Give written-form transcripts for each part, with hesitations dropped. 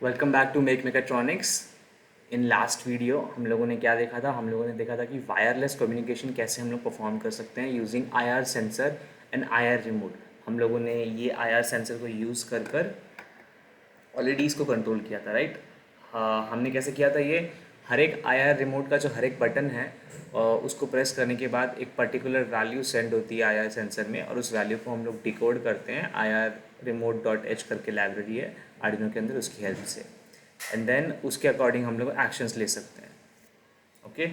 Welcome back to mech mechatronics. In last video हम लोगों ने क्या देखा था? हम लोगों ने देखा था कि वायरलेस कम्युनिकेशन कैसे हम लोग परफॉर्म कर सकते हैं using IR sensor and IR remote. हम लोगों ने ये आईआर सेंसर को यूज़ कर कर एलईडीज़ को कंट्रोल किया था, राइट? हाँ, हमने कैसे किया था ये? हर एक आईआर रिमोट का जो हर एक बटन है उसको प्रेस करने के बाद एक पर्टिकुलर वैल्यू सेंड होती है आईआर सेंसर में, और उस वैल्यू को हम लोग डिकोड करते हैं। आईआर रिमोट डॉट एच करके लाइब्रेरी है आर्डिनो के अंदर, उसकी हेल्प से, एंड देन उसके अकॉर्डिंग हम लोग एक्शंस ले सकते हैं। ओके,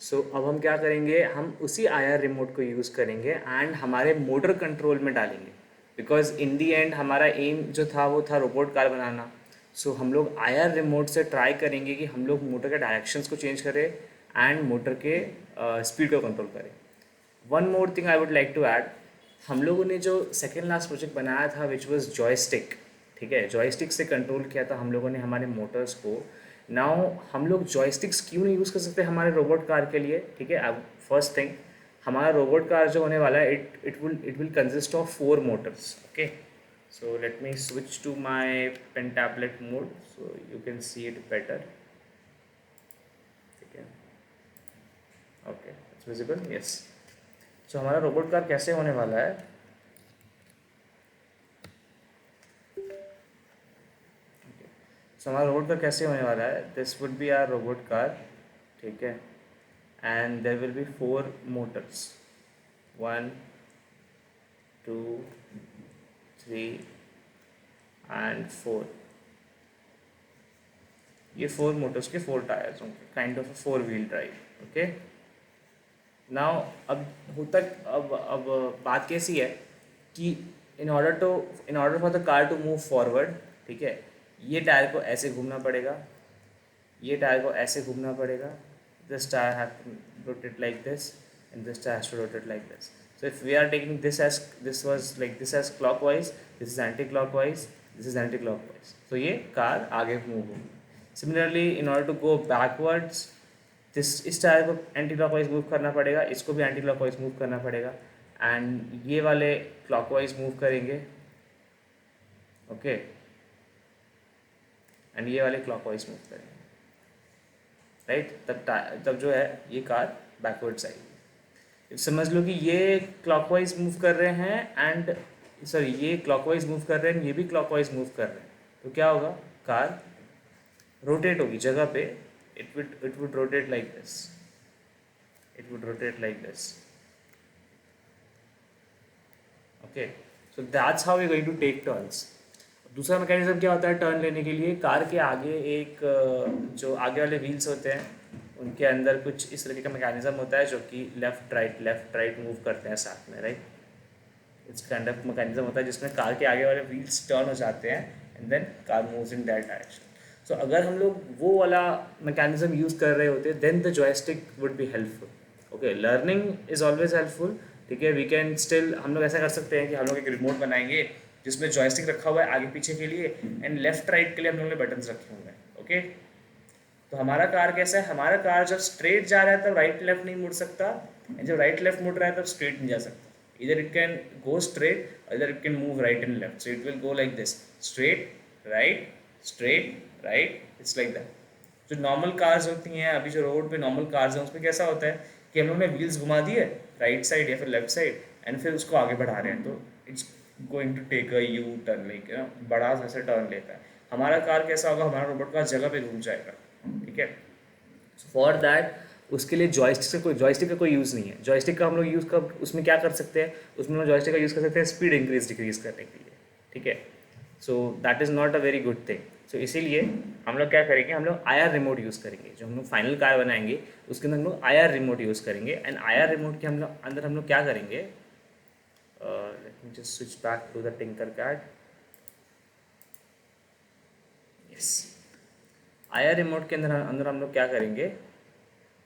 सो अब हम क्या करेंगे? हम उसी आईआर रिमोट को यूज़ करेंगे एंड हमारे मोटर कंट्रोल में डालेंगे, बिकॉज इन दी एंड हमारा एम जो था वो था रोबोट कार बनाना। सो हम लोग आईआर रिमोट से ट्राई करेंगे कि हम लोग मोटर के डायरेक्शंस को चेंज करें एंड मोटर के स्पीड को कंट्रोल करें। One more thing I would like to add, हम लोगों ने जो सेकेंड लास्ट प्रोजेक्ट बनाया था विच वॉज जॉयस्टिक, ठीक है, जॉयस्टिक से कंट्रोल किया था हम लोगों ने हमारे मोटर्स को। नाउ हम लोग जॉयस्टिक्स क्यों नहीं यूज़ कर सकते हमारे रोबोट कार के लिए? ठीक है, अब फर्स्ट थिंग, हमारा रोबोट कार जो होने वाला है it will consist of 4 motors. Okay, so let me switch to my pen tablet mode so you can see it better. ठीक है, okay, it's visible, yes. So हमारा रोबोट कार कैसे होने वाला है? सो हमारा रोबोट कार कैसे होने वाला है? This would be our robot car, ठीक है, and there will be 4 motors, 1 2 3 and 4। ये 4 मोटर्स के 4 टायर्स होंगे, kind of 4 wheel drive. Okay, now अब बात कैसी है कि in order for the car to move forward, ठीक है, ये टायर को ऐसे घूमना पड़ेगा, ये टायर को ऐसे घूमना पड़ेगा, this tyre have to rotate like this and this tyre has to rotate like this. So if we are taking this as clockwise, this is anti-clockwise, this is anti-clockwise. So ये car आगे move होगी। Similarly, in order to go backwards, इस tyre को anti clockwise move करना पड़ेगा, इसको भी anti clockwise move करना पड़ेगा, एंड ये वाले क्लॉकवाइज मूव करेंगे, ओके, एंड ये वाले क्लॉकवाइज मूव करेंगे, राइट? तब जो है ये कार बैकवर्ड्स आएगी। समझ लो कि ये क्लॉकवाइज मूव कर रहे हैं एंड सॉरी, ये क्लॉकवाइज मूव कर रहे हैं, ये भी क्लॉकवाइज मूव कर रहे हैं, तो क्या होगा? कार रोटेट होगी जगह पे, it would rotate like this, it would rotate like this। okay, so that's how we're going to take turns। दूसरा मैकेनिज्म क्या होता है टर्न लेने के लिए? कार के आगे एक जो आगे वाले व्हील्स होते हैं उनके अंदर कुछ इस तरीके का मैकेनिज्म होता है जो कि लेफ्ट राइट मूव करते हैं साथ में, right? It's kind of mechanism होता है जिसमें कार के आगे वाले व्हील्स टर्न हो जाते हैं and then car moves in that direction. So अगर हम लोग वो वाला मैकेनिज्म यूज़ कर रहे होते then the joystick would be helpful. Okay, learning is always helpful, ठीक है। वी कैन स्टिल, हम लोग ऐसा कर सकते हैं कि हम लोग एक रिमोट बनाएंगे जिसमें जॉयस्टिक रखा हुआ है आगे पीछे के लिए एंड लेफ्ट राइट के लिए हम लोगों ने बटन्स रखे हुए हैं। ओके, तो हमारा कार कैसा है? हमारा कार जब स्ट्रेट जा रहा है तब राइट लेफ्ट नहीं मुड़ सकता, एंड जब राइट लेफ्ट मुड़ रहा है तब स्ट्रेट नहीं जा सकता। इधर इट कैन गो स्ट्रेट, इधर it can move right and left, so it will go like this, straight right, it's like that. जो नॉर्मल कार्स होती हैं अभी, जो रोड पे नॉर्मल कार्स हैं, उसमें कैसा होता है कि हम लोग ने व्हील्स घुमा दिए राइट साइड या फिर लेफ्ट साइड एंड फिर उसको आगे बढ़ा रहे हैं, तो it's going to take a U turn, like बड़ा सा टर्न लेता है। हमारा कार कैसा होगा? हमारा रोबोट कार जगह पे घूम जाएगा, ठीक है। फॉर दैट उसके लिए जॉयस्टिक का कोई यूज़ नहीं है। जॉयस्टिक का हम लोग यूज़ कर उसमें क्या कर सकते हैं? उसमें हम जॉयस्टिक का यूज़ कर सकते हैं स्पीड इंक्रीज डिक्रीज करने के लिए, ठीक है। So that is not a very good thing. So इसीलिए हम लोग क्या करेंगे? हम लोग आईआर रिमोट यूज़ करेंगे। जो हम लोग फाइनल कार बनाएंगे उसके अंदर हम लोग आईआर रिमोट यूज़ करेंगे, एंड आईआर रिमोट के अंदर हम लोग क्या करेंगे? Let me just switch back to the Tinkercad. Yes, IR remote के अंदर हम लोग क्या करेंगे?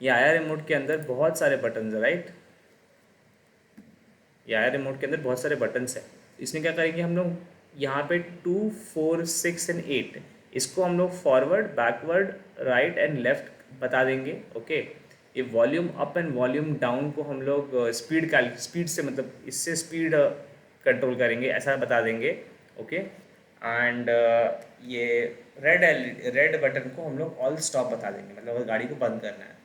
ये आईआर रिमोट के अंदर बहुत सारे बटन्स है, राइट? ये आईआर रिमोट के अंदर बहुत सारे बटन्स है। इसमें क्या करेंगे हम लोग? यहाँ पे 2 4 6 एंड 8, इसको हम लोग forward backward right and left बता देंगे। ओके, ये volume up and volume down को हम लोग स्पीड से, मतलब इससे स्पीड कंट्रोल करेंगे, ऐसा बता देंगे। ओके, एंड ये रेड बटन को हम लोग ऑल स्टॉप बता देंगे, मतलब अगर गाड़ी को बंद करना है।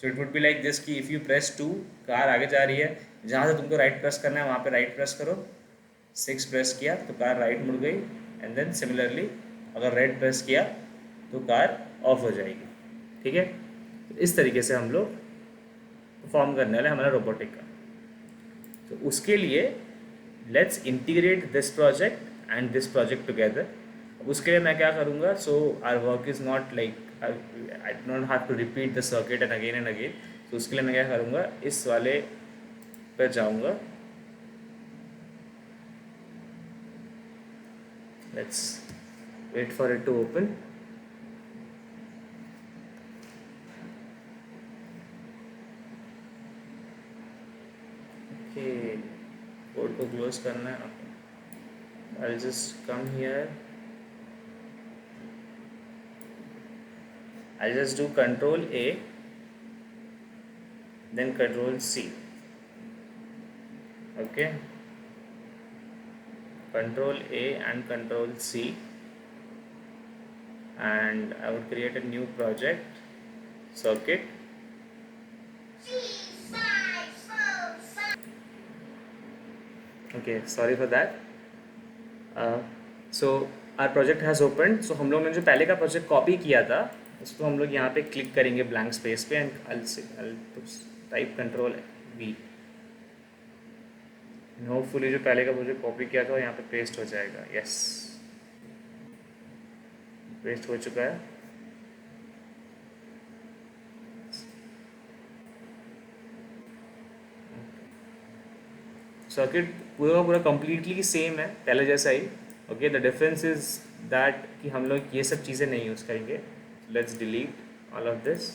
So it would be like this कि इफ़ यू प्रेस 2, कार आगे जा रही है, जहाँ से तुमको राइट प्रेस करना है वहाँ पे राइट प्रेस करो, 6 प्रेस किया तो कार राइट मुड़ गई, एंड देन सिमिलरली अगर रेड प्रेस किया तो कार ऑफ हो जाएगी। ठीक है, तो इस तरीके से हम लोग परफॉर्म करने वाले हमारा रोबोटिक का। तो उसके लिए let's integrate this project and this project together. उसके लिए मैं क्या करूँगा, so our work is not like I do not have to repeat the circuit and again. तो उसके लिए मैं क्या करूँगा, इस वाले पर जाऊँगा, let's wait for it to open. Okay, code को क्लोज करना है। Okay, I just come here, I'll just do Control A, then Control C. Okay, Control A and Control C, and I would create a new project, circuit. Okay, sorry for that. So our project has opened. So हम लोग ने जो पहले का project copy किया था उसको हम लोग यहाँ पे क्लिक करेंगे ब्लैंक स्पेस पे, and I'll type Control V। Hopefully जो पहले का प्रोजेक्ट कॉपी किया था वो यहाँ पे पेस्ट हो जाएगा। यस, पेस्ट हो चुका है। सर्किट पूरा का पूरा कम्प्लीटली सेम है, पहले जैसा ही। Okay, the difference is that कि हम लोग ये सब चीज़ें नहीं यूज़ करेंगे। Let's delete all of this.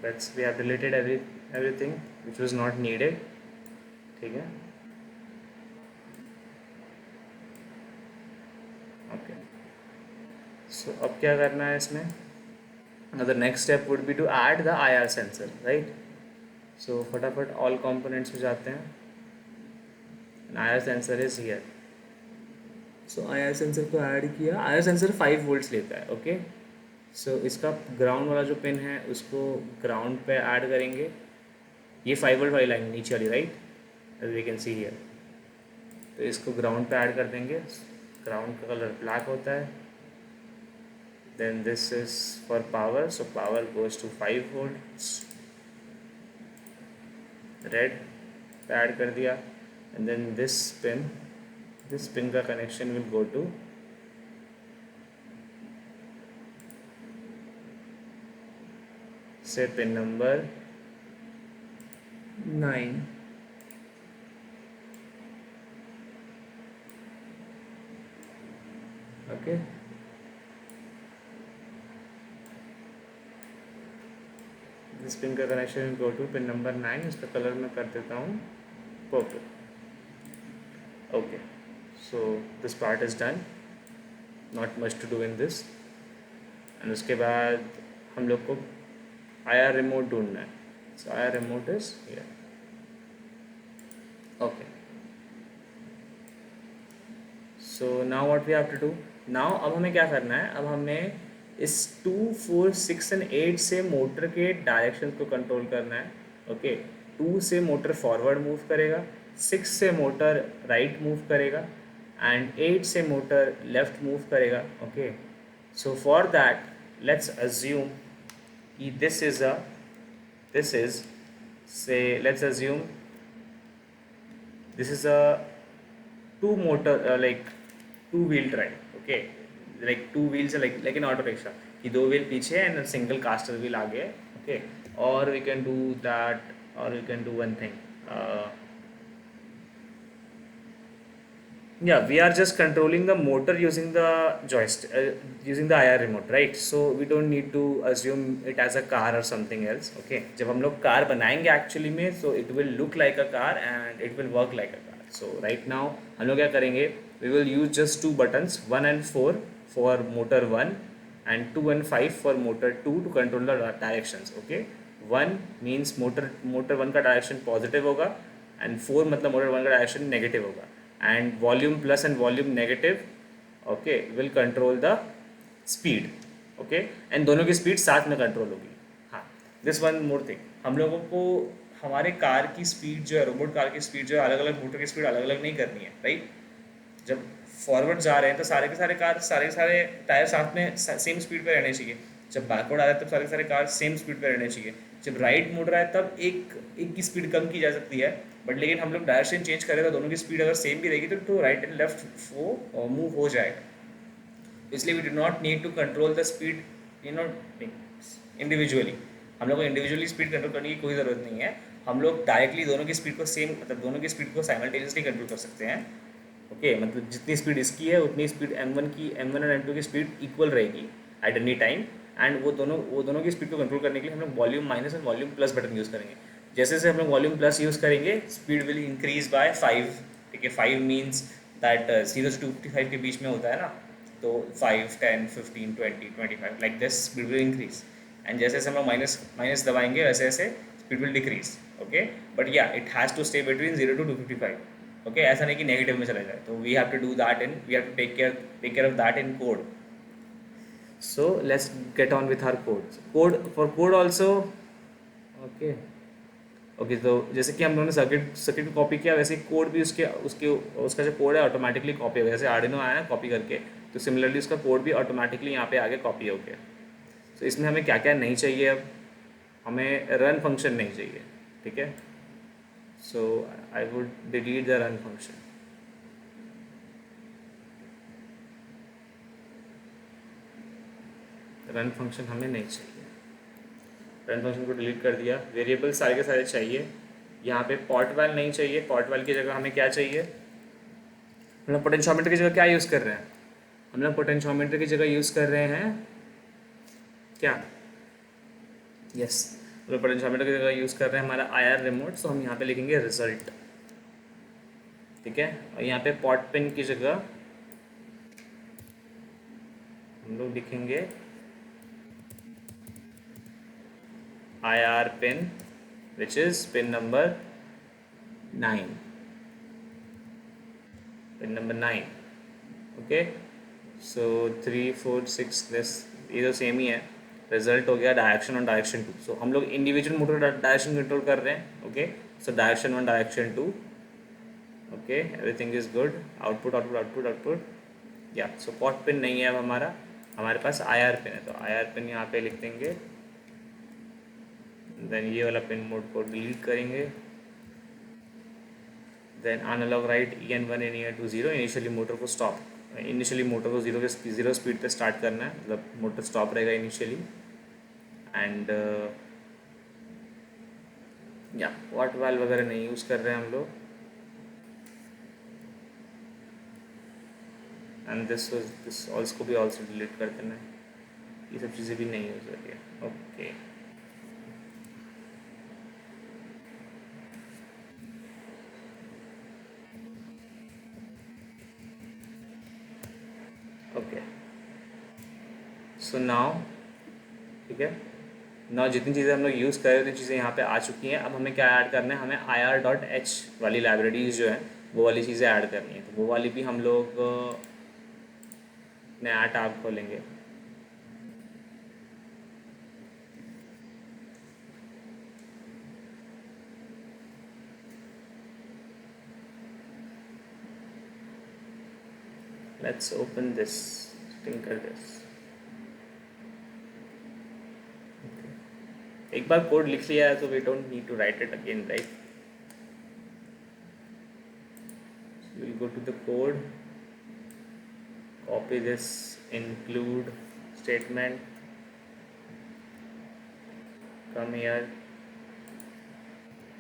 Let's we have deleted everything which was not needed. ठीक है, ओके। सो अब क्या करना है इसमें, the next step would be to add the IR sensor, right. So फटाफट ऑल कंपोनेंट्स में जाते हैं, IR sensor is here. So IR sensor को ऐड किया। IR सेंसर 5 वोल्ट्स लेता है। ओके, सो इसका ग्राउंड वाला जो पिन है उसको ग्राउंड पे ऐड करेंगे। ये 5 वोल्ट वाली लाइन नीचे वाली, right, as we can see here. तो इसको ग्राउंड पे ऐड कर देंगे। ग्राउंड का कलर ब्लैक होता है। Then this is for power, so power goes to 5 volts. Red पे ऐड कर दिया, एंड देन दिस पिन का connection will go to say pin number 9। Okay, this pin का connection will go to pin number 9। इसका colour मैं कर देता हूँ purple. Okay, so this part is done, not much to do in this. And उसके बाद हम लोग को IR रिमोट ढूंढना है। So IR remote is here. Okay, so now what we have to do now, अब हमें क्या करना है, अब हमें इस 2, 4, 6 एंड 8 से मोटर के डायरेक्शन को कंट्रोल करना है। ओके, 2 से मोटर फॉरवर्ड मूव करेगा, 6 से मोटर राइट मूव करेगा, एंड 8 से मोटर लेफ्ट मूव करेगा। Okay, so for that let's assume कि this is say let's assume this is a two motor like two wheel drive। okay, like two wheels like an auto rickshaw कि 2 wheel पीछे and single caster wheel okay. ओके, और we can do that, और we can do one thing, yeah, we are just controlling the motor using the joystick, using the IR remote, right? So we don't need to assume it as a car or something else। okay, जब हम लोग car बनाएंगे actually में, so it will look like a car and it will work like a car। so right now हम लोग क्या करेंगे, we will use just 2 buttons 1 and 4 for motor 1, and 2 and 5 for motor 2 to control the directions. Okay, 1 means motor 1 का direction positive होगा and 4 मतलब motor 1 का direction negative होगा and volume plus and volume negative okay will control the speed okay and दोनों की speed साथ में control होगी. हाँ, दिस वन मोर थिंग, हम लोगों को हमारे कार की स्पीड जो है, रोबोट कार की स्पीड जो है, अलग अलग मोटर की स्पीड अलग अलग नहीं करनी है, राइट. जब फॉरवर्ड जा रहे हैं तो सारे के सारे कार सारे के सारे टायर साथ में सेम स्पीड पे रहने चाहिए. जब बैकवर्ड आ रहा है तब सारे के सारे कार सेम स्पीड पे रहने चाहिए. जब राइट मुड़ रहा है तब एक एक की स्पीड कम की जा सकती है, बट लेकिन हम लोग डायरेक्शन चेंज करें तो दोनों की स्पीड अगर सेम भी रहेगी तो राइट एंड लेफ्ट वो मूव हो जाएगा. इसलिए we do not need to control the speed individually. हम लोग को इंडिविजुअली स्पीड कंट्रोल करने की कोई ज़रूरत नहीं है. हम लोग डायरेक्टली दोनों की स्पीड को सेम मतलब दोनों की स्पीड को साइमल्टेनियसली कंट्रोल कर सकते हैं. ओके मतलब जितनी स्पीड इसकी है उतनी स्पीड M1 और M2 की स्पीड इक्वल रहेगी एट एनी टाइम. एंड वो दोनों की स्पीड को कंट्रोल करने के लिए हम लोग volume minus and volume plus button use करेंगे. जैसे जैसे हम लोग वॉल्यूम प्लस यूज़ करेंगे स्पीड विल इंक्रीज बाय 5. ठीक है, 5 मीन्स दैट 0 से 255 के बीच में होता है ना, तो 5, 10, 15, 20, 25 like this speed will increase. And जैसे जैसे हम लोग माइनस दबाएंगे वैसे वैसे speed will decrease. Okay, but yeah it has to stay between 0 to 255. Okay, ऐसा नहीं कि नेगेटिव में चला जाए. तो we have to do that in we have to take care of that in code. So let's get on with our code also. Okay okay, तो जैसे कि हम लोगों ने सर्किट को कॉपी किया वैसे कोड भी उसके उसके उसका जो कोड है ऑटोमेटिकली कॉपी हो गया. जैसे आर्डिनो आया ना कॉपी करके, तो सिमिलरली उसका कोड भी ऑटोमेटिकली यहाँ पे आगे कॉपी हो गया. तो इसमें हमें क्या क्या नहीं चाहिए, अब हमें रन फंक्शन नहीं चाहिए. ठीक है, so I would delete the run function. Run function हमें नहीं चाहिए. रन फंक्शन को डिलीट कर दिया. वेरिएबल सारे के सारे चाहिए. यहाँ पे पॉट वाल नहीं चाहिए. पॉट वाल की जगह हमें क्या चाहिए, हम लोग पोटेंशियोमीटर की जगह क्या यूज़ कर रहे हैं, हम लोग पोटेंशियोमीटर की जगह यूज़ कर रहे हैं क्या, यस, हम लोग पोटेंशियोमीटर की जगह यूज़ कर रहे हैं हमारा IR रिमोट. तो हम यहाँ पे लिखेंगे रिजल्ट. ठीक है, और यहाँ पे पॉट पिन की जगह हम लोग लिखेंगे IR pin which is pin number 9. Pin number 9. Okay, so 3, 4, 6 this ये तो सेम ही है. रिजल्ट हो गया डायरेक्शन 1 डायरेक्शन 2. सो हम लोग इंडिविजुअल मोटर डायरेक्शन कंट्रोल कर रहे हैं. Okay, so direction 1 direction 2. Okay, everything is good. Output output output output. या सो पॉट पिन नहीं है अब हमारे पास IR पिन है. तो IR पिन यहाँ पे लिख देंगे. देन ये वाला पिन मोड को डिलीट करेंगे. Then analog write EN1 and EN2 0. Initially motor को जीरो स्पीड पे स्टार्ट करना है, मतलब मोटर स्टॉप रहेगा इनिशियली. एंड या पॉट वाल वगैरह नहीं यूज़ कर रहे हैं हम लोग. एंड दिस ऑल्सो भी ऑल्सो डिलीट कर देना है. ये सब चीज़ें भी नहीं यूज़ हो रही है. ओके, ओके, सो नाउ ठीक है, नाउ जितनी चीज़ें हम लोग यूज़ कर रहे उतनी चीज़ें यहाँ पे आ चुकी हैं. अब हमें क्या ऐड करना है, हमें IR.H वाली लाइब्रेरीज जो है वो वाली चीज़ें ऐड करनी है. तो वो वाली भी हम लोग नया टैब खोलेंगे. Let's open this, tinker this. एक बार कोड लिख लिया है तो we don't need to write it again, right. Will go to the code, copy this include statement, come here,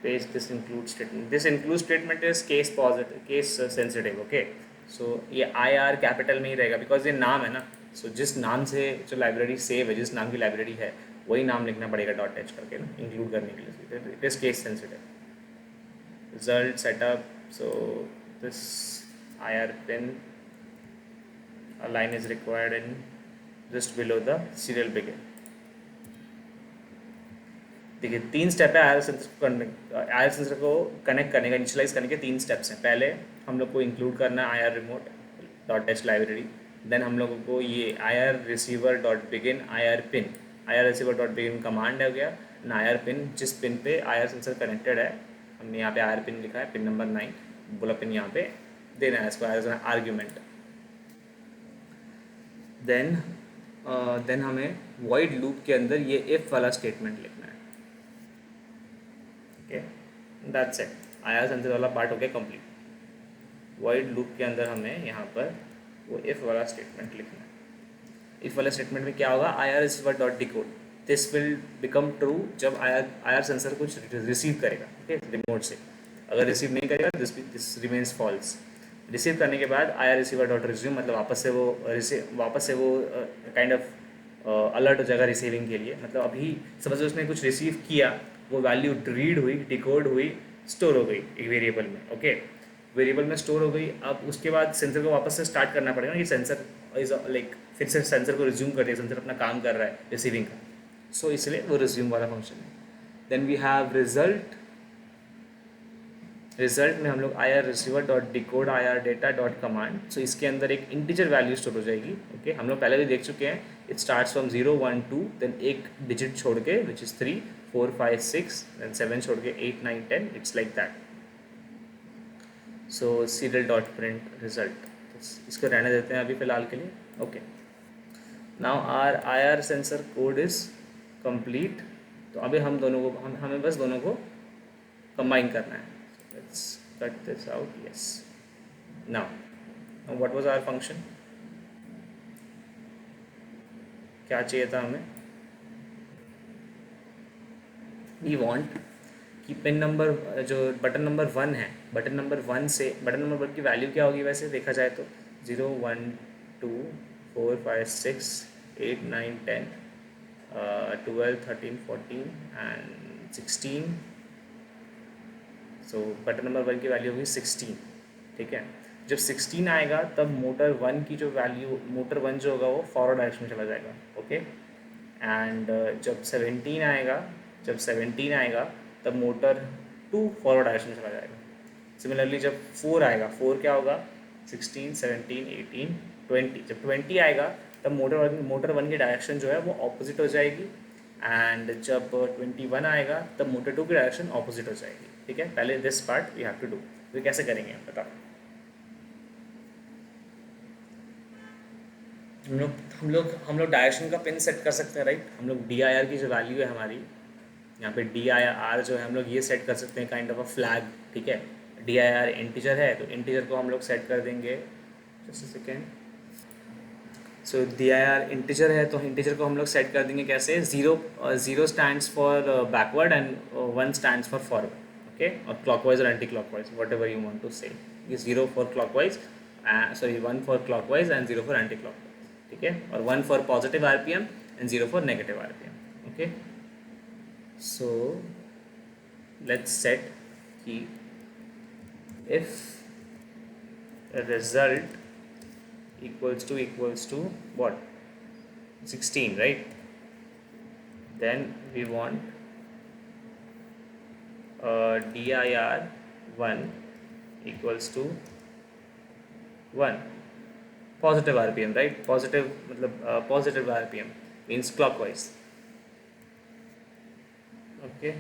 paste this include statement. This include statement is case sensitive. Okay, so ये IR capital में ही रहेगा because ये नाम है ना. सो जिस नाम से जो लाइब्रेरी सेव है, जिस नाम की लाइब्रेरी है वही नाम लिखना पड़ेगा .h करके ना, इंक्लूड करने के लिए. It is case sensitive. Result setup. So this IR pin, a line is required in just below the serial begin. देखिए 3 स्टेप है आईआर सेंसर को कनेक्ट करने का, इनिशियलाइज करने के 3 स्टेप्स हैं। पहले हम लोग को इंक्लूड करना है I R remote dot test library. Then हम लोगों को ये I R receiver dot begin I R pin, I R receiver dot begin command हो गया ना, आई आर पिन जिस पिन पे आई आर सेंसर कनेक्टेड है, हमने यहाँ पे आई आर पिन लिखा है, पिन नंबर 9 बोला, पिन यहाँ पे देना है इसको as an argument. Then then हमें वॉइड लूप के अंदर ये इफ वाला स्टेटमेंट लिखना है। Okay, that's it, I R sensor वाला पार्ट हो गया कंप्लीट। वॉइड लूप के अंदर हमें यहाँ पर वो इफ वाला स्टेटमेंट लिखना है। इफ वाला स्टेटमेंट में क्या होगा, आई R receiver dot decode, this will become true जब आई आर सेंसर कुछ रिसीव करेगा, ओके, रिमोट से। अगर रिसीव नहीं करेगा दिस रिमेन्स फॉल्स। रिसीव करने के बाद आई आर रिसीवर डॉट रिज्यूम, मतलब वापस से वो काइंड ऑफ अलर्ट हो जाएगा रिसीविंग के लिए। मतलब अभी समझ लो उसने कुछ रिसीव किया, वो वैल्यू रीड हुई, डिकोड हुई, स्टोर हो गई एक वेरिएबल में, ओके, वेरिएबल में स्टोर हो गई। अब उसके बाद सेंसर को वापस से स्टार्ट करना पड़ेगा कि सेंसर इज लाइक फिर से सेंसर को रिज्यूम कर दिया, सेंसर अपना काम कर रहा है रिसीविंग का, सो इसलिए वो रिज्यूम वाला फंक्शन है। Then we have result. Result में हम लोग I R receiver dot decode I R data dot command, so इसके अंदर एक इंटीजर वैल्यू स्टोर हो जाएगी, ओके। हम लोग पहले भी देख चुके हैं, इट स्टार्ट्स फ्रॉम 0 1 2, देन एक डिजिट छोड़ के विच इज़ 3 4 5 6, देन 7 छोड़ के 8 9 10, it's like that. So serial dot print result, इसको रहने देते हैं अभी फ़िलहाल के लिए, okay. Now are I R sensor code is complete. तो अभी हम दोनों को हमें बस दोनों को कंबाइन करना है। Let's cut this out, yes. Now what was our function? क्या चाहिए था हमें? We want कि पिन नंबर जो बटन नंबर 1 है, बटन नंबर 1 से बटन नंबर 1 की वैल्यू क्या होगी वैसे देखा जाए तो 0 1 2 4 5 6 8 9 10 12 13 14 एंड 16। सो बटन नंबर 1 की वैल्यू होगी 16, ठीक है। जब 16 आएगा तब मोटर 1 की जो वैल्यू, मोटर 1 जो होगा वो फॉरवर्ड डायरेक्शन में चला जाएगा, ओके। एंड जब 17 आएगा तब मोटर 2 फॉरवर्ड डायरेक्शन में चला जाएगा। सिमिलरली जब 4 आएगा, 4 क्या होगा, 16 17 18 20, जब 20 आएगा तब मोटर 1 की डायरेक्शन जो है वो ऑपोजिट हो जाएगी। एंड जब 21 आएगा तब मोटर 2 की डायरेक्शन ऑपोजिट हो जाएगी, ठीक है। पहले this part we have to do, तो कैसे करेंगे आप बताओ। हम लोग डायरेक्शन का पिन सेट कर सकते हैं, राइट। हम लोग डी आई आर की जो वैल्यू है हमारी यहाँ पे डी आई आर जो है हम लोग ये सेट कर सकते हैं काइंड ऑफ अ फ्लैग, ठीक है। डी आई आर इंटीजर है तो इंटीजर को हम लोग सेट कर देंगे, just a second. So D I R integer है तो इंटीजर को हम लोग सेट कर देंगे कैसे, 0 stands for backward and 1 stands for forward, okay, और क्लॉकवाइज और anti clockwise whatever you want to say. 0 for clockwise, sorry 1 for clockwise and 0 for anti clockwise, ठीक है, और 1 for positive RPM and 0 for negative RPM, okay. So let's set कि if result equals to what, 16, right? Then we want dir 1 equals to 1 positive rpm, right? Positive मतलब positive rpm means clockwise, okay.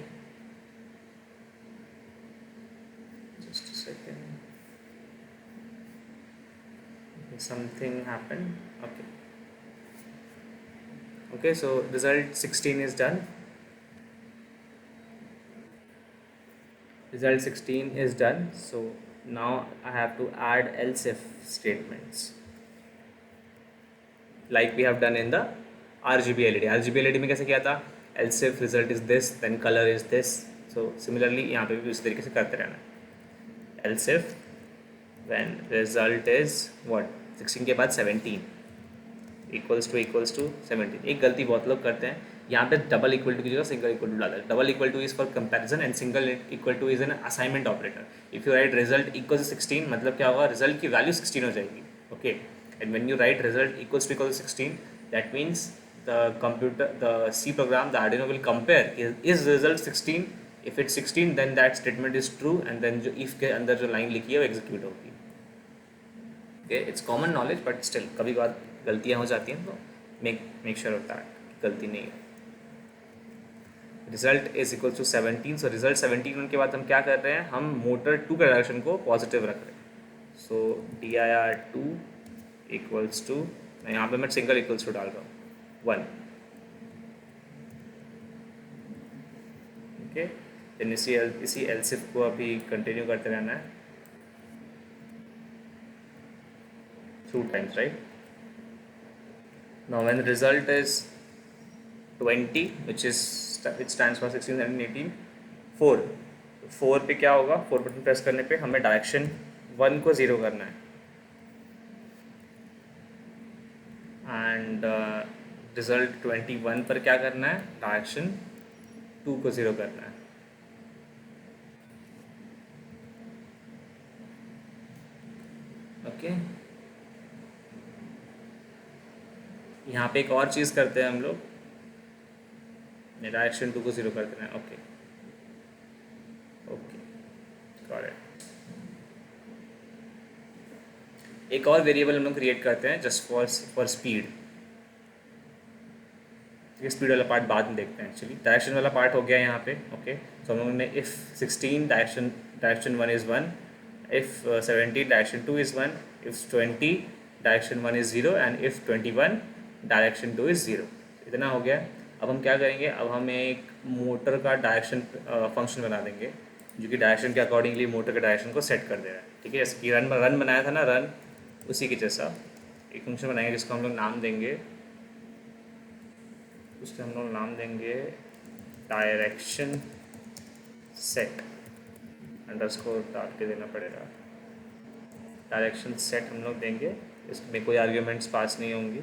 Just a second, something happened, okay. So result 16 is done. Result 16 is done. So now I have to add else if statements like we have done in the RGB LED. RGB LED में कैसे किया था, else if result is this then color is this. So similarly यहाँ पे भी उसी तरीके से करते रहना है। else if when result is what, 16 के बाद 17 इक्वल्स टू 17। एक गलती बहुत लोग करते हैं, यहाँ पे डबल इक्वल टू की जगह सिंगल इक्वल टू डालते हैं। Double equal to is for comparison and single equal to is an assignment operator. If you write result equal to 16 मतलब क्या होगा, रिजल्ट की वैल्यू 16 हो जाएगी, okay. And when you write result equals to 16 That means the C program, the Arduino will compare is result 16. If it's 16 then that statement is true, and then जो if के अंदर जो line लिखी है वो execute होगी. Okay, it's common knowledge but still कभी बार गलतियाँ हो जाती हैं, तो मेक श्योर होता है गलती नहीं है. Result is equal to 17. So result 17 होने के बाद हम क्या कर रहे हैं, हम मोटर 2 का डायरेक्शन को पॉजिटिव रख रहे हैं. सो dir2 इक्वल्स टू, यहाँ पे मैं सिंगल इक्वल्स टू डाल रहा हूँ 1. ओके, देन इसी एलसिफ को अभी कंटिन्यू करते रहना है 2 times, right? Now when the result is 20, which stands for 16, 17, 18, 4 पे क्या होगा, 4 बटन प्रेस करने पे हमें डायरेक्शन 1 को 0 करना है, एंड रिजल्ट 21 पर क्या करना है, डायरेक्शन 2 को 0 करना है. ओके, यहाँ पे एक और चीज़ करते हैं हम लोग, डायरेक्शन 2 को 0 कर देना है. Okay got it. एक और वेरिएबल हम लोग क्रिएट करते हैं जस्ट फॉर स्पीड. ये स्पीड वाला पार्ट बाद में देखते हैं. एक्चुअली डायरेक्शन वाला पार्ट हो गया यहाँ पे. ओके, तो हम लोगों ने if 16 direction 1 is 1, if 17 direction 2 is 1, if 20 direction 1 is 0, and if 21 direction 2 is 0. इतना हो गया. अब हम क्या करेंगे, अब हम एक मोटर का डायरेक्शन फंक्शन बना देंगे जो कि डायरेक्शन के अकॉर्डिंगली मोटर के डायरेक्शन को सेट कर दे रहा है. ठीक है, जैसे कि रन बनाया था ना, रन उसी के जैसा एक फंक्शन बनाएंगे जिसको हम लोग नाम देंगे, उसको हम लोग नाम देंगे डायरेक्शन सेट. अंडरस्कोर डाल के देना पड़ेगा. डायरेक्शन सेट हम लोग देंगे, इसमें कोई आर्ग्यूमेंट्स पास नहीं होंगी.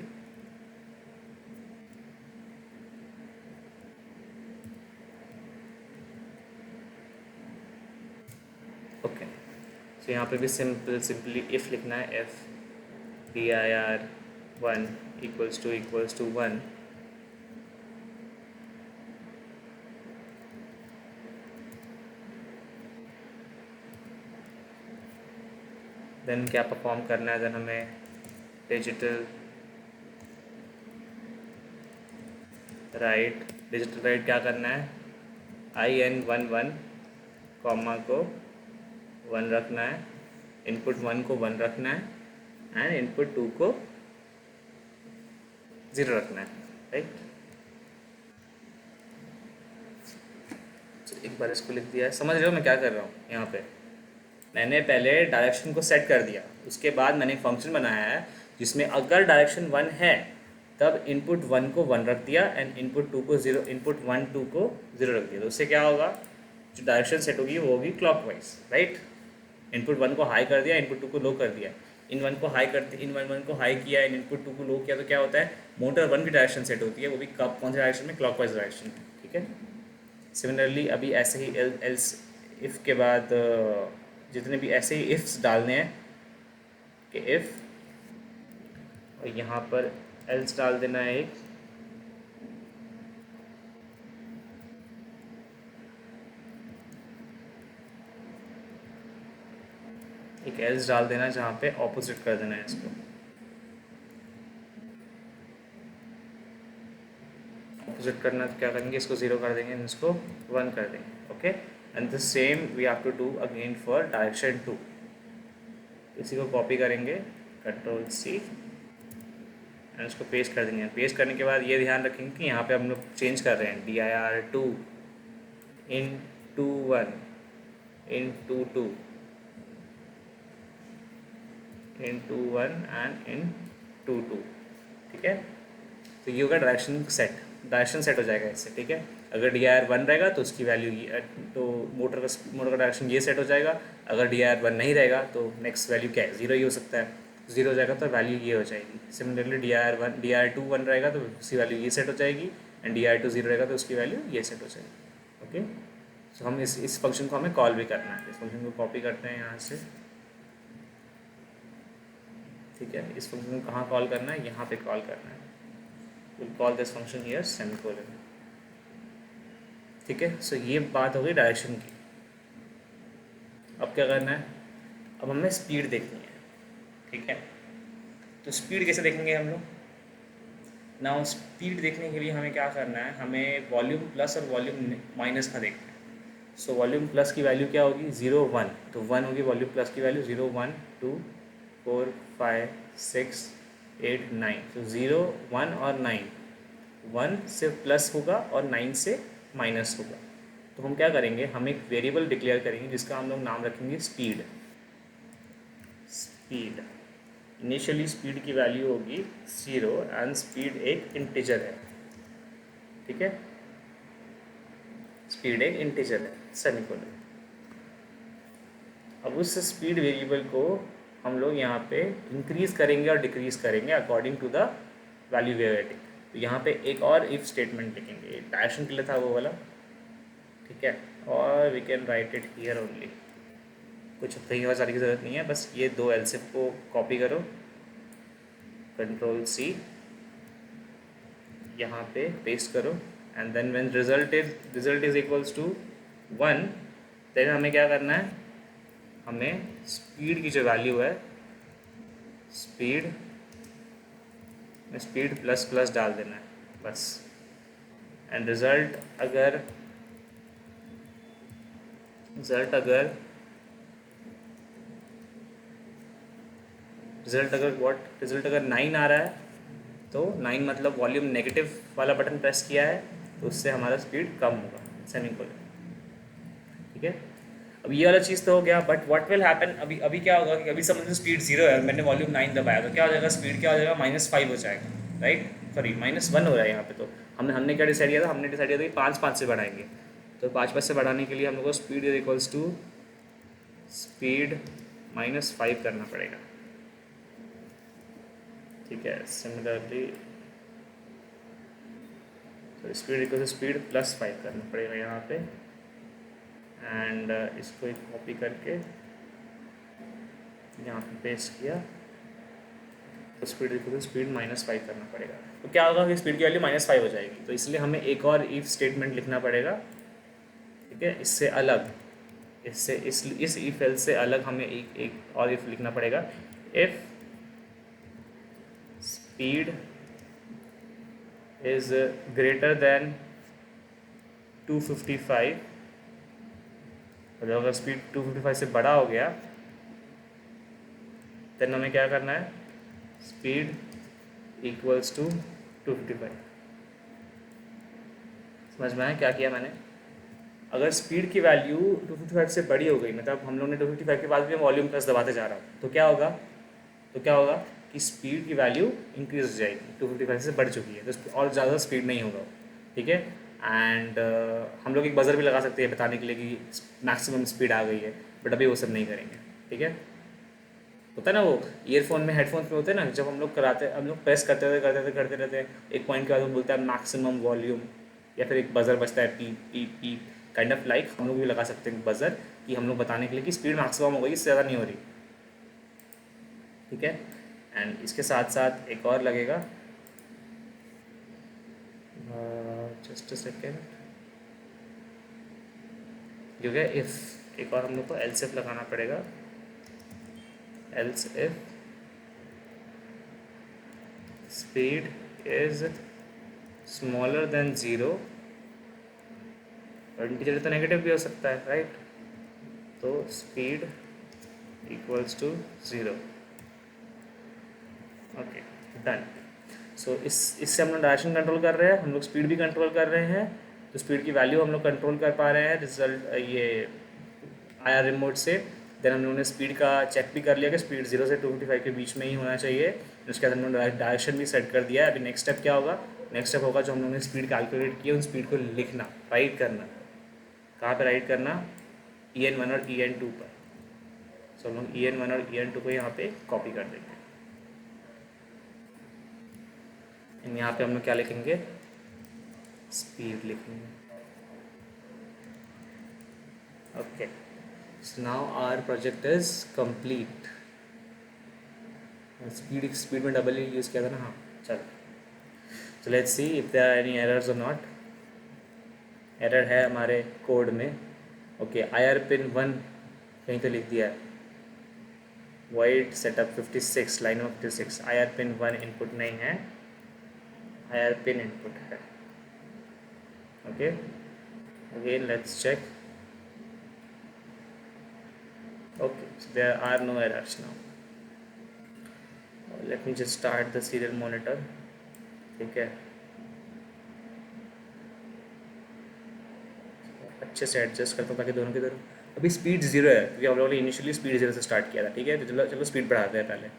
ओके, तो यहाँ पे भी सिंपली इफ़ लिखना है, if dir1 equals to 1. Then क्या परफॉर्म करना है, देन हमें डिजिटल राइट क्या करना है, in11 कॉमा को 1 रखना है, इनपुट 1 को 1 रखना है, एंड इनपुट 2 को 0 रखना है. राइट, एक बार इसको लिख दिया है. समझ रहे हो मैं क्या कर रहा हूँ. यहाँ पे मैंने पहले डायरेक्शन को सेट कर दिया, उसके बाद मैंने एक फंक्शन बनाया है जिसमें अगर डायरेक्शन 1 है तब इनपुट 1 को 1 रख दिया, एंड इनपुट 2 को 0, इनपुट 1 2 को 0 रख दिया. तो उससे क्या होगा, जो डायरेक्शन सेट होगी वो होगी क्लॉकवाइज. राइट, इनपुट 1 को हाई कर दिया, इनपुट 2 को लो कर दिया, इन 1 को हाई किया, इन इनपुट 2 को लो किया, तो क्या होता है, मोटर 1 की डायरेक्शन सेट होती है, वो भी कब कौन से डायरेक्शन में, क्लॉकवाइज डायरेक्शन. ठीक है. सिमिलरली अभी ऐसे ही एल्स इफ़ के बाद जितने भी ऐसे ही इफ्स डालने हैं कि इफ़, और यहाँ पर एल्स डाल देना है एक एल्स डाल देना है जहाँ पे ऑपोजिट कर देना है इसको. ऑपोजिट करना तो क्या करेंगे, इसको 0 कर देंगे, इसको 1 कर देंगे. Okay, and the same we have to do again for direction 2. इसी को कॉपी करेंगे, कंट्रोल C, एंड उसको पेस्ट कर देंगे. पेस्ट करने के बाद ये ध्यान रखेंगे कि यहाँ पे हम लोग चेंज कर रहे हैं dir2 into 1 into 2 into 1 and into 2. ठीक है, तो ये होगा डायरेक्शन सेट हो जाएगा इससे. ठीक है, अगर dir1 रहेगा तो उसकी वैल्यू ये, तो मोटर का डायरेक्शन ये सेट हो जाएगा. अगर dir1 नहीं रहेगा तो नेक्स्ट वैल्यू क्या है, 0 ही हो सकता है. 0 हो जाएगा तो वैल्यू ये हो जाएगी. सिमिलरली dir2 1 रहेगा तो उसकी वैल्यू ये सेट हो जाएगी, एंड dir2 0 रहेगा तो उसकी वैल्यू ये सेट हो जाएगी. ओके, तो हम इस फंक्शन को हमें कॉल भी करना है. इस फंक्शन को कॉपी करते हैं यहाँ से. ठीक है, इस फंक्शन को कहाँ कॉल करना है, यहाँ पे कॉल करना है. Will call this function here semicolon. ठीक है, सो ये बात हो गई डायरेक्शन की। अब क्या करना है, अब हमें स्पीड देखनी है। ठीक है, तो स्पीड कैसे देखेंगे हम लोग ना, स्पीड देखने के लिए हमें क्या करना है, हमें वॉल्यूम प्लस और वॉल्यूम माइनस का देखना है। सो वॉल्यूम प्लस की वैल्यू क्या होगी, 0 1, तो 1 होगी वॉल्यूम प्लस की वैल्यू, 0 1 2 4 5 6 8 9, तो 0 1 और 9, 1 से प्लस होगा और 9 से माइनस होगा। तो हम क्या करेंगे, हम एक वेरिएबल डिक्लेयर करेंगे जिसका हम लोग नाम रखेंगे स्पीड। स्पीड इनिशियली स्पीड की वैल्यू होगी 0 एंड स्पीड एक इंटीजर है। ठीक है, स्पीड एक इंटीजर है, सेमीकोलन। अब उस स्पीड वेरिएबल को हम लोग यहाँ पे इंक्रीज करेंगे और डिक्रीज करेंगे according to the value we are getting. तो यहाँ पे एक और इफ स्टेटमेंट लिखेंगे, डायरेक्शन के लिए था वो वाला। ठीक है, और we can write it here only, कुछ कहीं और सारी की ज़रूरत नहीं है, बस ये दो एलसिफ को कॉपी करो, कंट्रोल सी, यहाँ पे पेस्ट करो, and then when result is equals to 1, then हमें क्या करना है, हमें स्पीड की जो वैल्यू है, स्पीड में स्पीड प्लस प्लस डाल देना है बस। एंड रिजल्ट अगर रिजल्ट अगर 9 आ रहा है, तो 9 मतलब वॉल्यूम नेगेटिव वाला बटन प्रेस किया है, तो उससे हमारा स्पीड कम होगा, सेमीकोलन। ठीक है, अब ये वाला चीज़ तो हो गया, बट व्हाट विल हैपन, अभी अभी क्या होगा कि अभी समझ लो स्पीड 0 है, मैंने वॉल्यूम 9 दबाया, तो क्या हो जाएगा, स्पीड क्या हो जाएगा, -5 हो जाएगा, राइट, सॉरी -1 हो रहा है यहाँ पे। तो हमने क्या डिसाइड किया था, हमने डिसाइड किया था कि 5 से बढ़ाएंगे। तो 5 से बढ़ाने के लिए हम लोग को speed is equals to speed -5 करना पड़ेगा। ठीक है, सिमिलरली तो स्पीड इक्वल टू स्पीड +5 करना पड़ेगा यहाँ पे, एंड इसको एक कॉपी करके यहाँ पे पेस्ट किया, तो स्पीड इक्वल टू स्पीड -5 करना पड़ेगा। तो क्या होगा कि स्पीड की वैल्यू -5 हो जाएगी, तो इसलिए हमें एक और इफ स्टेटमेंट लिखना पड़ेगा। ठीक है, इससे अलग, इससे इस इफ एल्स से अलग हमें एक और इफ लिखना पड़ेगा। If speed is greater than 255, मतलब अगर स्पीड 255 से बड़ा हो गया, देन हमें क्या करना है, स्पीड इक्वल्स टू 255। समझ में आया क्या किया मैंने, अगर स्पीड की वैल्यू 255 से बड़ी हो गई, मतलब हम लोग ने 255 के बाद भी वॉल्यूम प्लस दबाते जा रहा हूँ, तो क्या होगा कि स्पीड की वैल्यू इंक्रीज हो जाएगी, 255 से बढ़ चुकी है, तो और ज़्यादा स्पीड नहीं होगा। ठीक है, एंड हम लोग एक बजर भी लगा सकते हैं बताने के लिए कि मैक्सिमम स्पीड आ गई है, बट अभी वो सब नहीं करेंगे। ठीक है, होता है ना वो ईयरफोन में, हेडफोन्स में होते हैं ना, जब हम लोग प्रेस करते रहते हैं, एक पॉइंट के बाद वो बोलता है मैक्सिमम वॉल्यूम, या फिर एक बजर बजता है P P P, kind of like हम लोग भी लगा सकते हैं बजर, कि हम लोग बताने के लिए कि स्पीड मैक्सिमम हो गई, इससे ज़्यादा नहीं हो रही। ठीक है, एंड इसके साथ साथ एक और लगेगा, जस्ट अ सेकेंड, जो है इफ़, एक और हम लोग को एल्स इफ लगाना पड़ेगा, else if speed is smaller than 0, और इंटीजर तो नेगेटिव भी हो सकता है, राइट, तो speed equals to 0। Okay, done. So इससे हम लोग डायरेक्शन कंट्रोल कर रहे हैं, हम लोग स्पीड भी कंट्रोल कर रहे हैं, तो स्पीड की वैल्यू हम लोग कंट्रोल कर पा रहे हैं, रिजल्ट ये आया रिमोट से। देन हम लोगों ने स्पीड का चेक भी कर लिया कि स्पीड 0 से 255 के बीच में ही होना चाहिए, उसके बाद हम लोगों ने डायरेक्शन भी सेट कर दिया है। अभी नेक्स्ट स्टेप क्या होगा, नेक्स्ट स्टेप होगा जो हम लोगों ने स्पीड कैलकुलेट की, उन स्पीड को लिखना, राइट करना। कहाँ पे राइट करना, EN1 और EN2 पर। सो हम लोग EN1 और EN2 को यहाँ पे कॉपी कर देंगे, यहाँ पे हम लोग क्या लिखेंगे, स्पीड लिखेंगे। Okay, so now our project is complete. Speed में डबल यूज़ किया था ना, हाँ चलो। So let's see if there are any errors or not. Error है हमारे कोड में. ओके, IR पिन 1 कहीं तो लिख दिया है. Void setup 56 line number 56. IR pin 1 input नहीं है, IR पिन इनपुट है. Okay, again let's check. Okay, so there are no errors now. Let me just start the serial monitor. ठीक है, अच्छे से एडजस्ट करता हूँ ताकि दोनों की तरफ. अभी स्पीड 0 है क्योंकि हम लोगों ने इनिशियली स्पीड 0 से स्टार्ट किया था. ठीक है, तो चलो चलो स्पीड बढ़ाते हैं पहले.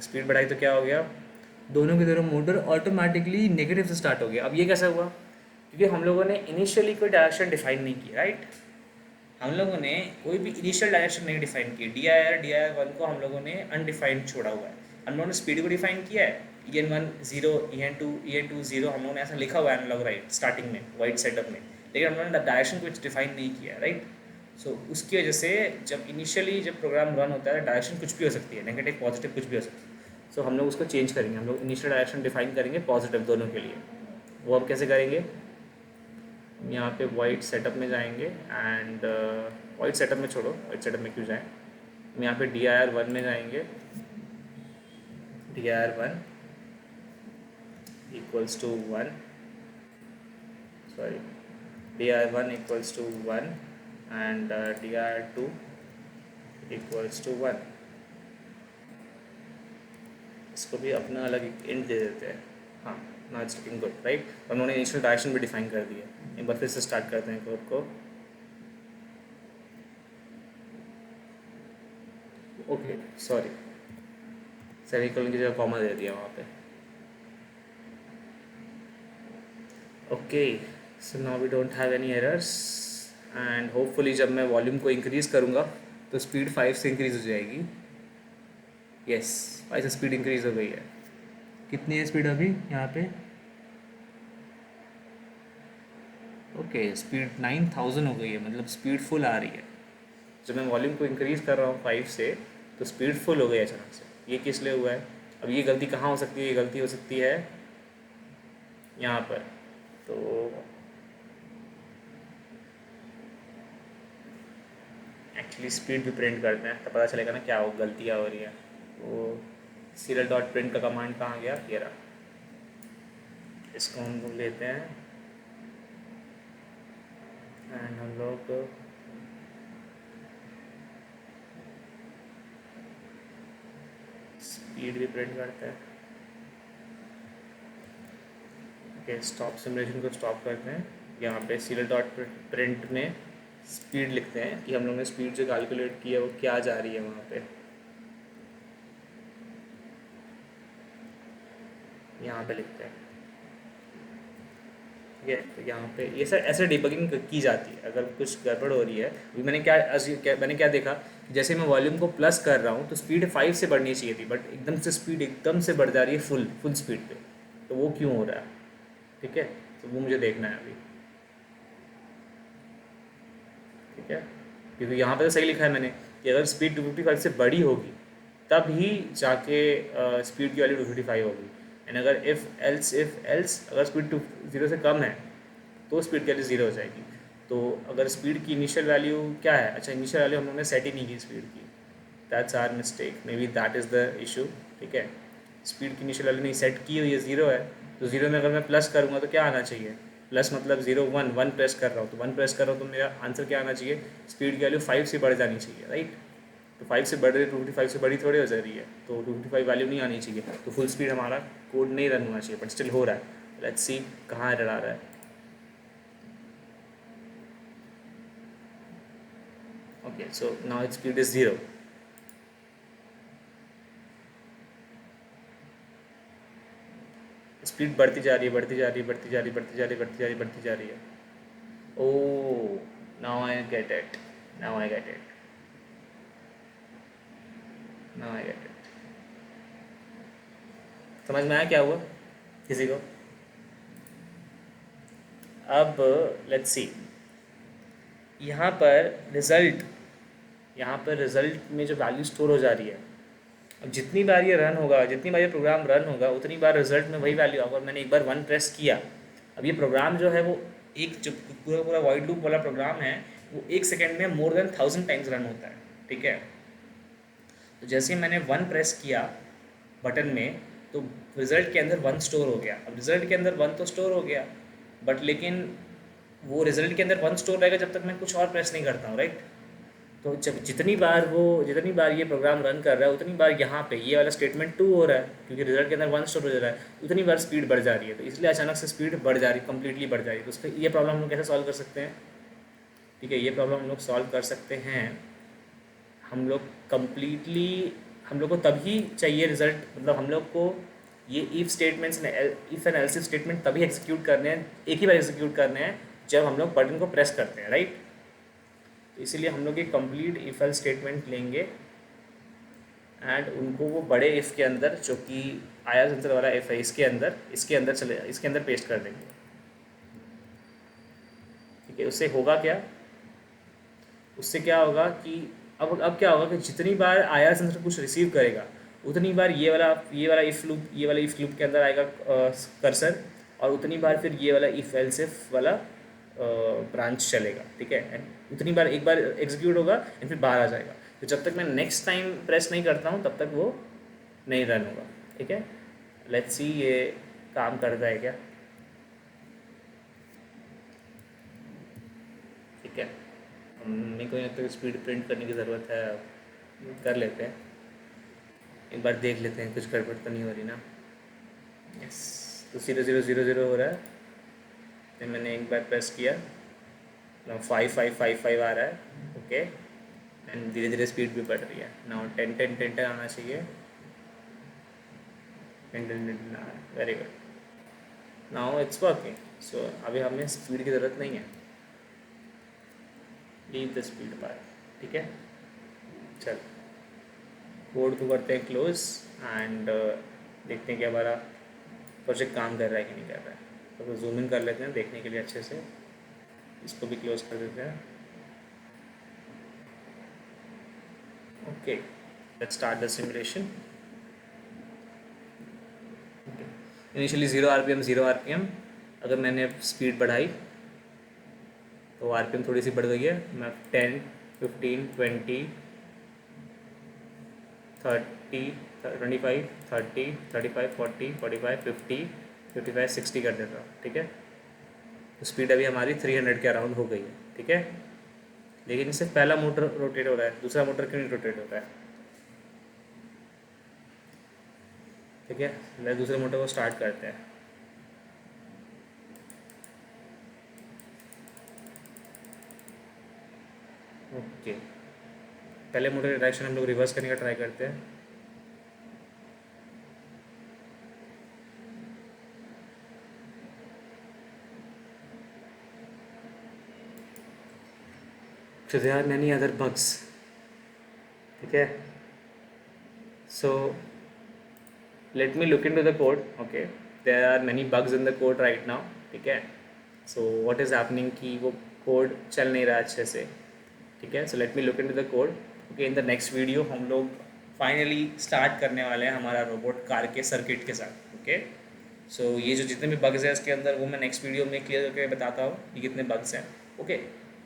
स्पीड बढ़ाई तो क्या हो गया, दोनों के दोनों मोटर ऑटोमेटिकली नेगेटिव से स्टार्ट हो गया. अब ये कैसा हुआ, क्योंकि हम लोगों ने इनिशियली कोई डायरेक्शन डिफाइन नहीं की. राइट, हम लोगों ने कोई भी इनिशियल डायरेक्शन नहीं डिफाइन की. डी आई आर 1 को हम लोगों ने अनडिफाइंड छोड़ा हुआ है. हम लोगों ने स्पीड को डिफाइन किया है, EN1 0, EN2 0, हम लोगों ने ऐसा लिखा हुआ है एनालॉग राइट स्टार्टिंग में वाइट सेटअप में. लेकिन हम लोगों ने डायरेक्शन कुछ डिफाइन नहीं किया. राइट, सो उसकी वजह से जब इनिशियली जब प्रोग्राम रन होता है डायरेक्शन कुछ भी हो सकती है, नेगेटिव पॉजिटिव कुछ भी हो सकती है. सो हम लोग उसको चेंज करेंगे. हम लोग इनिशियल डायरेक्शन डिफाइन करेंगे पॉजिटिव दोनों के लिए. वो हम कैसे करेंगे, यहाँ पे वाइट सेटअप में जाएंगे एंड वाइट सेटअप में छोड़ो, वाइट सेटअप में क्यों जाएं, हम यहाँ पे DIR1 में जाएंगे. DIR1 equals to 1, sorry, DIR1 equals to 1 and DIR2 equals to 1. इसको भी अपना अलग इंट दे देते हैं. हाँ, now it's looking good. Right, उन्होंने इनिशियल डायरेक्शन भी डिफाइन कर दिया. एक बार फिर से स्टार्ट करते हैं कोड को. ओके, सॉरी, सेमीकोलन की जगह कॉमा दे दिया वहाँ पे. Okay, so now we don't have any errors and hopefully जब मैं वॉल्यूम को इंक्रीज़ करूँगा तो स्पीड 5 से इंक्रीज़ हो जाएगी. यस, 5 से स्पीड इंक्रीज़ हो गई है. कितनी है स्पीड अभी यहाँ पे, ओके, स्पीड 9000 हो गई है, मतलब स्पीड फुल आ रही है. जब मैं वॉल्यूम को इंक्रीज़ कर रहा हूँ 5 से तो स्पीड फुल हो गई अचानक से. ये किस लिए हुआ है, अब ये गलती कहाँ हो सकती है, ये गलती हो सकती है यहाँ पर. तो एक्चुअली स्पीड भी प्रिंट करते हैं तो पता चलेगा ना क्या वो गलतियाँ हो रही है. वो serial डॉट प्रिंट का कमांड कहाँ गया, ये रहा. इसको हम लोग लेते हैं एंड हम लोग स्पीड भी प्रिंट करते हैं. ओके, स्टॉप सिमुलेशन को स्टॉप करते हैं. यहाँ पे serial डॉट प्रिंट में स्पीड लिखते हैं कि हम लोग ने स्पीड जो कैलकुलेट की है वो क्या जा रही है वहाँ पे. यहाँ पे लिखते हैं. ठीक है, तो यहाँ पे ये सर ऐसे डिबगिंग की जाती है अगर कुछ गड़बड़ हो रही है. अभी मैंने क्या देखा, जैसे मैं वॉल्यूम को प्लस कर रहा हूँ तो स्पीड 5 से बढ़नी चाहिए थी, बट एकदम से स्पीड एकदम से बढ़ जा रही है फुल स्पीड पे. तो वो क्यों हो रहा है, ठीक है, तो वो मुझे देखना है अभी. ठीक है, क्योंकि यहाँ पे तो सही लिखा है मैंने कि अगर स्पीड 255 से बड़ी होगी तब ही जाके स्पीड की वैल्यू 255 होगी. एंड अगर इफ़ एल्स अगर स्पीड 0 से कम है तो स्पीड की वैल्यू 0 हो जाएगी. तो अगर स्पीड की इनिशियल वैल्यू क्या है, अच्छा इनिशियल वैल्यू हम लोगों ने सेट ही नहीं की स्पीड की. That's our mistake, may be that is the issue. ठीक है, स्पीड की इनिशियल वैल्यू नहीं सेट की हुई है, 0 है. तो 0 में अगर मैं प्लस करूँगा तो क्या आना चाहिए, प्लस मतलब 0 1 1 प्रेस कर रहा हूँ तो 1 प्रेस कर रहा हूँ तो मेरा आंसर क्या आना चाहिए, स्पीड की वैल्यू 5 से बढ़ जानी चाहिए. राइट, तो 5 से बढ़ रही है, 255 से बड़ी थोड़ी हो जा रही है, तो 255 वैल्यू नहीं आनी चाहिए. तो फुल स्पीड हमारा कोड नहीं रन होना चाहिए, बट स्टिल हो रहा है. लेट्स सी कहाँ एरर आ रहा है. Okay, so now its speed is 0. Speed बढ़ती जा रही है, बढ़ती जा रही है, बढ़ती जा रही है, बढ़ती जा रही है, बढ़ती जा रही है, बढ़ती जा रही है. Oh, now I get it, now I get it, now I get it. समझ में आया क्या हुआ किसी को? अब लेट्स सी, यहाँ पर रिजल्ट यहाँ पर रिजल्ट में जो वैल्यू स्टोर हो जा रही है, अब जितनी बार ये रन होगा, जितनी बार ये प्रोग्राम रन होगा, उतनी बार रिजल्ट में वही वैल्यू। अगर मैंने एक बार 1 प्रेस किया, अब ये प्रोग्राम जो है वो एक जो पूरा पूरा वाइड लूप वाला प्रोग्राम है वो 1 सेकेंड में मोर देन 1000 टाइम्स रन होता है, ठीक है। तो जैसे ही मैंने 1 प्रेस किया बटन में, तो रिज़ल्ट के अंदर 1 स्टोर हो गया। अब रिज़ल्ट के अंदर 1 तो स्टोर हो गया, बट लेकिन वो रिज़ल्ट के अंदर 1 स्टोर रहेगा जब तक मैं कुछ और प्रेस नहीं करता हूँ, राइट। तो जब जितनी बार ये प्रोग्राम रन कर रहा है, उतनी बार यहाँ पे ये वाला स्टेटमेंट 2 हो रहा है, क्योंकि रिजल्ट के अंदर 1 स्टोर हो जा रहा है, उतनी बार स्पीड बढ़ जा रही है। तो इसलिए अचानक से स्पीड बढ़ जा रही है, कम्प्लीटली बढ़ जा रही है। तो उसका ये प्रॉब्लम हम लोग कैसे सॉल्व कर सकते हैं, ठीक है। ये प्रॉब्लम हम लोग सॉल्व कर सकते हैं, हम लोग कम्प्लीटली, हम लोग को तभी चाहिए रिजल्ट, मतलब हम लोग को ये if statements, if and else statement तभी एग्जीक्यूट करने हैं, एक ही बार एग्जीक्यूट करने हैं जब हम लोग बटन को प्रेस करते हैं, राइट। तो इसीलिए हम लोग एक कंप्लीट इफ एल्स स्टेटमेंट लेंगे एंड उनको वो बड़े इफ़ के अंदर, जो कि आया सेंसर वाला इफ़ है, इसके अंदर पेस्ट कर देंगे, ठीक है। उससे होगा क्या, उससे क्या होगा कि अब क्या होगा कि जितनी बार आया सेंसर कुछ रिसीव करेगा, उतनी बार ये वाला इफ लूप के अंदर आएगा कर्सर, और उतनी बार फिर ये वाला इफ एल्स इफ वाला ब्रांच चलेगा, ठीक है। एंड उतनी बार एक बार एग्जीक्यूट होगा एंड फिर बाहर आ जाएगा। तो जब तक मैं नेक्स्ट टाइम प्रेस नहीं करता हूँ तब तक वो नहीं रन होगा, ठीक है। लेट्स सी ये काम करता है क्या, ठीक है। मेरे को यहाँ तक स्पीड प्रिंट करने की ज़रूरत है, कर लेते हैं, एक बार देख लेते हैं कुछ गड़बड़ तो नहीं हो रही ना। यस, तो 0000 हो रहा है। फिर मैंने एक बार प्रेस किया, 5555 आ रहा है, ओके। एंड धीरे धीरे स्पीड भी बढ़ रही है। नाउ 10 आना चाहिए, 10 आ रहा है, very good. Now it's working. So अभी हमें स्पीड की ज़रूरत नहीं है, लीव द स्पीड बार, ठीक है। चल कोड को करते हैं क्लोज एंड देखते हैं कि हमारा प्रोजेक्ट काम कर रहा है कि नहीं कर रहा है। तो जूम इन कर लेते हैं देखने के लिए अच्छे से, इसको भी क्लोज कर देते हैं। Okay, let's start the simulation. Initially 0 RPM, अगर मैंने स्पीड बढ़ाई तो आरपीएम थोड़ी सी बढ़ गई है। मैं 10, 15, 20, 30, 25, 30, 35, 40, 45, 50, 55, 60 कर देता हूँ, ठीक है। तो स्पीड अभी हमारी 300 के अराउंड हो गई है, ठीक है। लेकिन इससे पहला मोटर रोटेट हो रहा है, दूसरा मोटर क्यों नहीं रोटेट हो रहा है, ठीक है। मैं दूसरे मोटर को स्टार्ट करते हैं। ओके, पहले मोटर की डायरेक्शन हम लोग रिवर्स करने का ट्राई करते हैं। So there are many other bugs, ठीक है। So let me look into the code, okay। There are many bugs in the code right now, ठीक है। So what is happening कि वो कोड चल नहीं रहा अच्छे से, ठीक है। So let me look into the code, okay। In the next video हम लोग फाइनली स्टार्ट करने वाले हैं हमारा रोबोट कार के सर्किट के साथ, ओके। सो ये जो जितने भी बग्स हैं इसके अंदर, वो मैं नेक्स्ट वीडियो में क्लियर करके बताता हूँ कि कितने बग्स हैं, okay.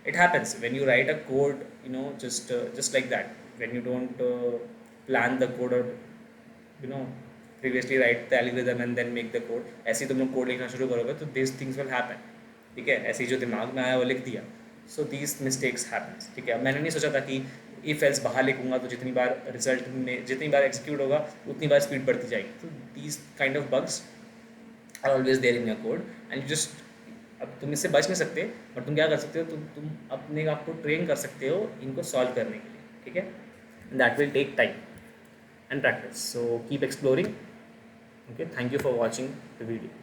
It happens when you write a code, you know, just like that, when you don't plan the code, or you know, previously write the algorithm and then make the code, ऐसे ही तुम लोग code लिखना शुरू करोगे तो these things will happen, ठीक है। ऐसे ही जो दिमाग में आया वो लिख दिया, so these mistakes happens, ठीक है। मैंने नहीं सोचा था कि if else बाहर लिखूंगा तो जितनी बार रिजल्ट में जितनी बार एग्जीक्यूट होगा उतनी बार स्पीड बढ़ती जाएगी। तो these kind of bugs are always there in your code and you just, अब तुम इससे बच नहीं सकते, बट तुम क्या कर सकते हो, तुम अपने आप को ट्रेन कर सकते हो इनको सॉल्व करने के लिए, ठीक है। That will take time and practice, so keep exploring, okay. Thank you for watching the video.